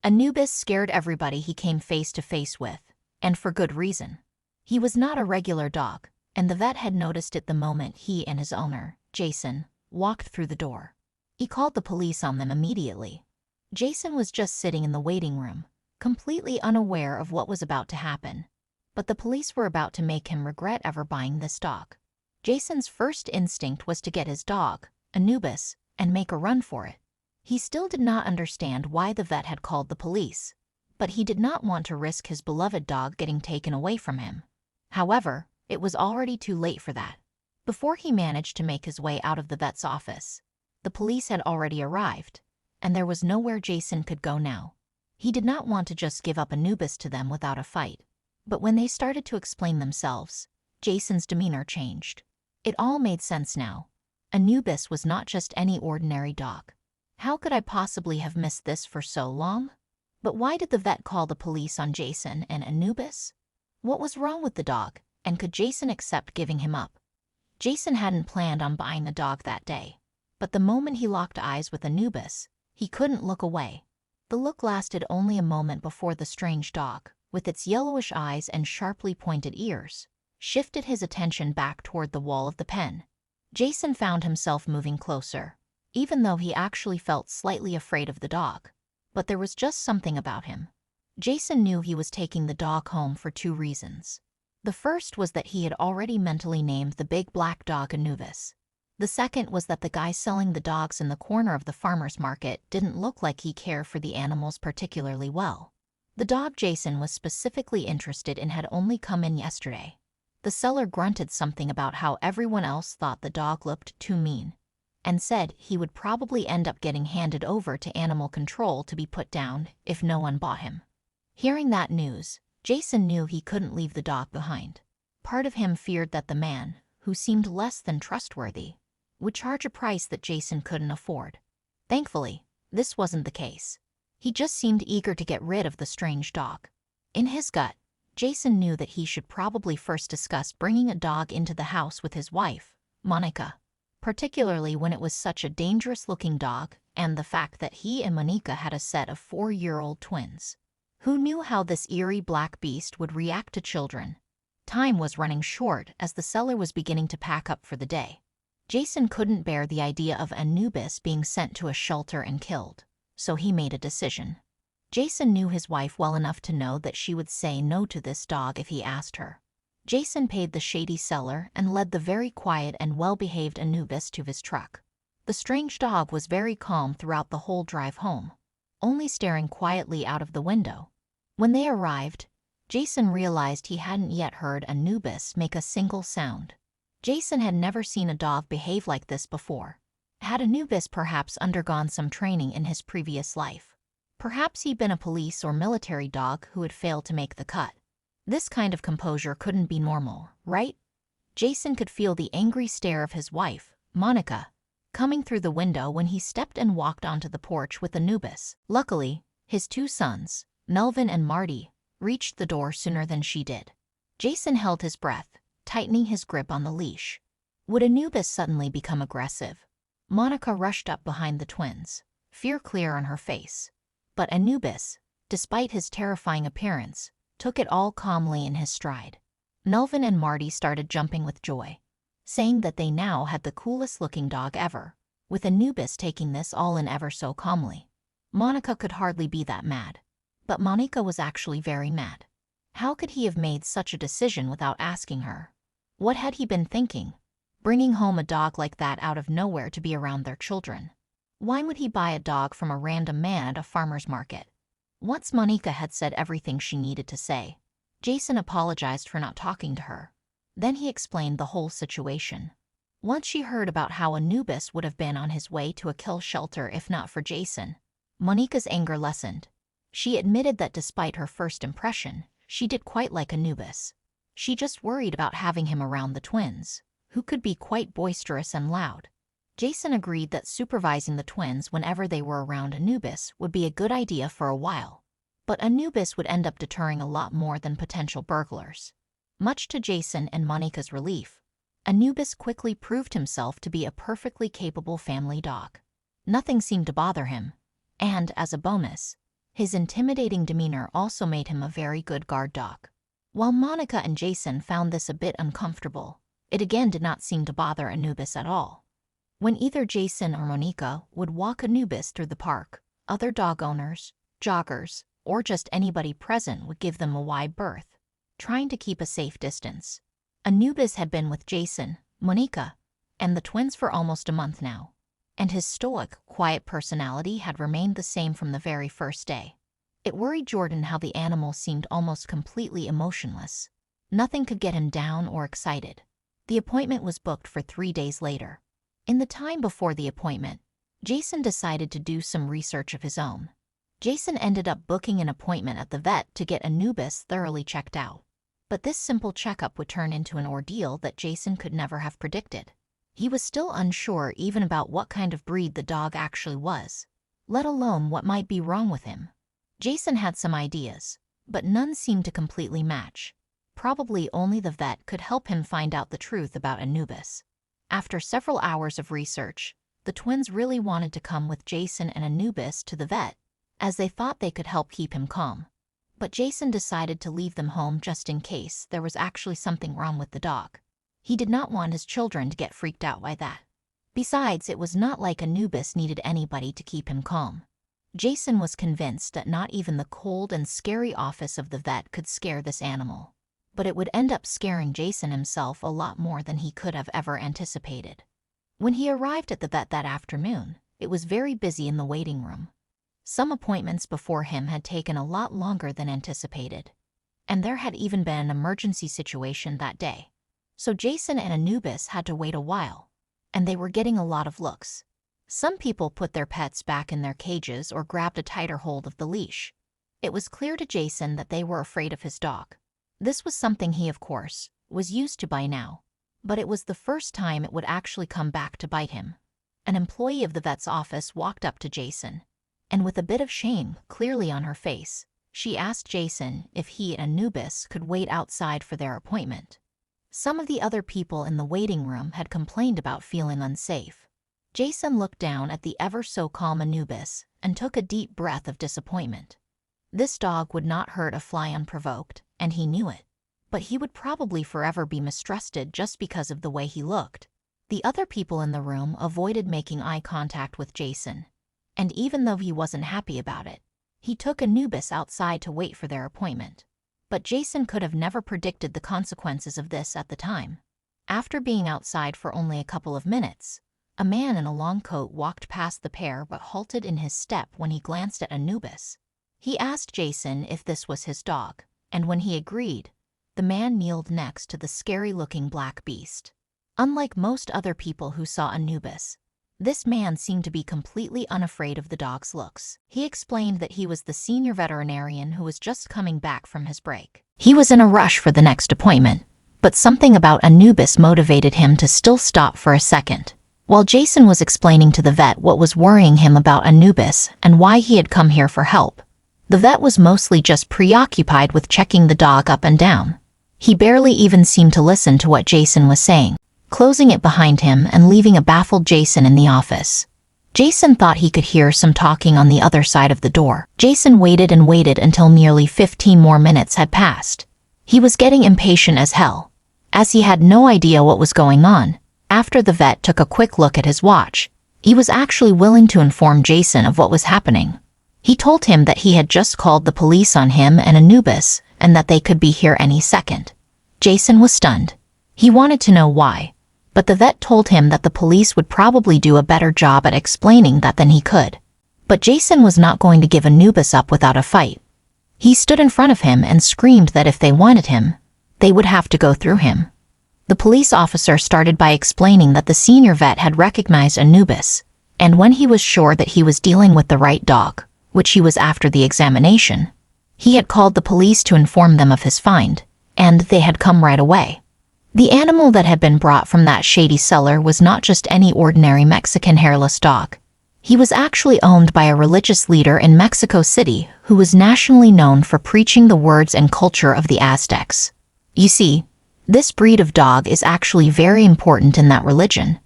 Anubis scared everybody he came face to face with, and for good reason. He was not a regular dog, and the vet had noticed it the moment he and his owner, Jason, walked through the door. He called the police on them immediately. Jason was just sitting in the waiting room, completely unaware of what was about to happen. But the police were about to make him regret ever buying this dog. Jason's first instinct was to get his dog, Anubis, and make a run for it. He still did not understand why the vet had called the police, but he did not want to risk his beloved dog getting taken away from him. However, it was already too late for that. Before he managed to make his way out of the vet's office, the police had already arrived, and there was nowhere Jason could go now. He did not want to just give up Anubis to them without a fight. But when they started to explain themselves, Jason's demeanor changed. It all made sense now. Anubis was not just any ordinary dog. How could I possibly have missed this for so long? But why did the vet call the police on Jason and Anubis? What was wrong with the dog, and could Jason accept giving him up? Jason hadn't planned on buying the dog that day, but the moment he locked eyes with Anubis, he couldn't look away. The look lasted only a moment before the strange dog, with its yellowish eyes and sharply pointed ears, shifted his attention back toward the wall of the pen. Jason found himself moving closer, even though he actually felt slightly afraid of the dog. But there was just something about him. Jason knew he was taking the dog home for two reasons. The first was that he had already mentally named the big black dog Anubis. The second was that the guy selling the dogs in the corner of the farmer's market didn't look like he cared for the animals particularly well. The dog Jason was specifically interested in had only come in yesterday. The seller grunted something about how everyone else thought the dog looked too mean, and said he would probably end up getting handed over to animal control to be put down if no one bought him. Hearing that news, Jason knew he couldn't leave the dog behind. Part of him feared that the man, who seemed less than trustworthy, would charge a price that Jason couldn't afford. Thankfully, this wasn't the case. He just seemed eager to get rid of the strange dog. In his gut, Jason knew that he should probably first discuss bringing a dog into the house with his wife, Monica, particularly when it was such a dangerous-looking dog and the fact that he and Monica had a set of 4-year-old twins. Who knew how this eerie black beast would react to children? Time was running short as the seller was beginning to pack up for the day. Jason couldn't bear the idea of Anubis being sent to a shelter and killed, so he made a decision. Jason knew his wife well enough to know that she would say no to this dog if he asked her. Jason paid the shady seller and led the very quiet and well-behaved Anubis to his truck. The strange dog was very calm throughout the whole drive home, only staring quietly out of the window. When they arrived, Jason realized he hadn't yet heard Anubis make a single sound. Jason had never seen a dog behave like this before. Had Anubis perhaps undergone some training in his previous life? Perhaps he'd been a police or military dog who had failed to make the cut. This kind of composure couldn't be normal, right? Jason could feel the angry stare of his wife, Monica, coming through the window when he stepped and walked onto the porch with Anubis. Luckily, his two sons, Melvin and Marty, reached the door sooner than she did. Jason held his breath, tightening his grip on the leash. Would Anubis suddenly become aggressive? Monica rushed up behind the twins, fear clear on her face. But Anubis, despite his terrifying appearance, took it all calmly in his stride. Melvin and Marty started jumping with joy, saying that they now had the coolest-looking dog ever, with Anubis taking this all in ever so calmly. Monica could hardly be that mad. But Monica was actually very mad. How could he have made such a decision without asking her? What had he been thinking? Bringing home a dog like that out of nowhere to be around their children. Why would he buy a dog from a random man at a farmer's market? Once Monica had said everything she needed to say, Jason apologized for not talking to her. Then he explained the whole situation. Once she heard about how Anubis would have been on his way to a kill shelter if not for Jason, Monica's anger lessened. She admitted that despite her first impression, she did quite like Anubis. She just worried about having him around the twins, who could be quite boisterous and loud. Jason agreed that supervising the twins whenever they were around Anubis would be a good idea for a while. But Anubis would end up deterring a lot more than potential burglars. Much to Jason and Monica's relief, Anubis quickly proved himself to be a perfectly capable family dog. Nothing seemed to bother him, and, as a bonus, His intimidating demeanor also made him a very good guard dog. While Monica and Jason found this a bit uncomfortable, it again did not seem to bother Anubis at all. When either Jason or Monica would walk Anubis through the park, other dog owners, joggers, or just anybody present would give them a wide berth, trying to keep a safe distance. Anubis had been with Jason, Monica, and the twins for almost a month now, and his stoic, quiet personality had remained the same from the very first day. It worried Jordan how the animal seemed almost completely emotionless. Nothing could get him down or excited. The appointment was booked for 3 days later. In the time before the appointment, Jason decided to do some research of his own. Jason ended up booking an appointment at the vet to get Anubis thoroughly checked out. But this simple checkup would turn into an ordeal that Jason could never have predicted. He was still unsure even about what kind of breed the dog actually was, let alone what might be wrong with him. Jason had some ideas, but none seemed to completely match. Probably only the vet could help him find out the truth about Anubis. After several hours of research, the twins really wanted to come with Jason and Anubis to the vet, as they thought they could help keep him calm. But Jason decided to leave them home just in case there was actually something wrong with the dog. He did not want his children to get freaked out by that. Besides, it was not like Anubis needed anybody to keep him calm. Jason was convinced that not even the cold and scary office of the vet could scare this animal. But it would end up scaring Jason himself a lot more than he could have ever anticipated. When he arrived at the vet that afternoon, it was very busy in the waiting room. Some appointments before him had taken a lot longer than anticipated, and there had even been an emergency situation that day. So Jason and Anubis had to wait a while, and they were getting a lot of looks. Some people put their pets back in their cages or grabbed a tighter hold of the leash. It was clear to Jason that they were afraid of his dog. This was something he, of course, was used to by now, but it was the first time it would actually come back to bite him. An employee of the vet's office walked up to Jason, and with a bit of shame clearly on her face, she asked Jason if he and Anubis could wait outside for their appointment. Some of the other people in the waiting room had complained about feeling unsafe. Jason looked down at the ever-so-calm Anubis and took a deep breath of disappointment. This dog would not hurt a fly unprovoked, and he knew it. But he would probably forever be mistrusted just because of the way he looked. The other people in the room avoided making eye contact with Jason, and even though he wasn't happy about it, he took Anubis outside to wait for their appointment. But Jason could have never predicted the consequences of this at the time. After being outside for only a couple of minutes, a man in a long coat walked past the pair but halted in his step when he glanced at Anubis. He asked Jason if this was his dog, and when he agreed, the man kneeled next to the scary-looking black beast. Unlike most other people who saw Anubis, this man seemed to be completely unafraid of the dog's looks. He explained that he was the senior veterinarian who was just coming back from his break. He was in a rush for the next appointment, but something about Anubis motivated him to still stop for a second. While Jason was explaining to the vet what was worrying him about Anubis and why he had come here for help, the vet was mostly just preoccupied with checking the dog up and down. He barely even seemed to listen to what Jason was saying, closing it behind him and leaving a baffled Jason in the office. Jason thought he could hear some talking on the other side of the door. Jason waited and waited until nearly 15 more minutes had passed. He was getting impatient as hell, as he had no idea what was going on. After the vet took a quick look at his watch, he was actually willing to inform Jason of what was happening. He told him that he had just called the police on him and Anubis and that they could be here any second. Jason was stunned. He wanted to know why, but the vet told him that the police would probably do a better job at explaining that than he could. But Jason was not going to give Anubis up without a fight. He stood in front of him and screamed that if they wanted him, they would have to go through him. The police officer started by explaining that the senior vet had recognized Anubis, and when he was sure that he was dealing with the right dog, which he was after the examination, he had called the police to inform them of his find, and they had come right away. The animal that had been brought from that shady cellar was not just any ordinary Mexican hairless dog. He was actually owned by a religious leader in Mexico City who was nationally known for preaching the words and culture of the Aztecs. You see, this breed of dog is actually very important in that religion,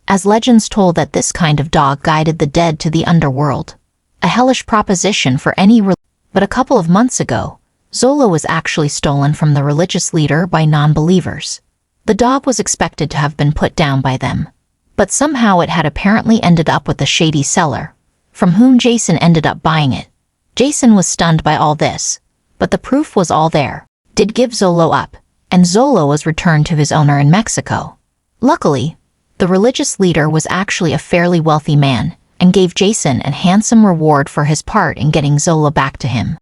as legends told that this kind of dog guided the dead to the underworld, a hellish proposition for any religion. But a couple of months ago, Zola was actually stolen from the religious leader by non-believers. The dog was expected to have been put down by them, but somehow it had apparently ended up with a shady seller, from whom Jason ended up buying it. Jason was stunned by all this, but the proof was all there. Did give Zola up, and Zola was returned to his owner in Mexico. Luckily, the religious leader was actually a fairly wealthy man and gave Jason a handsome reward for his part in getting Zola back to him.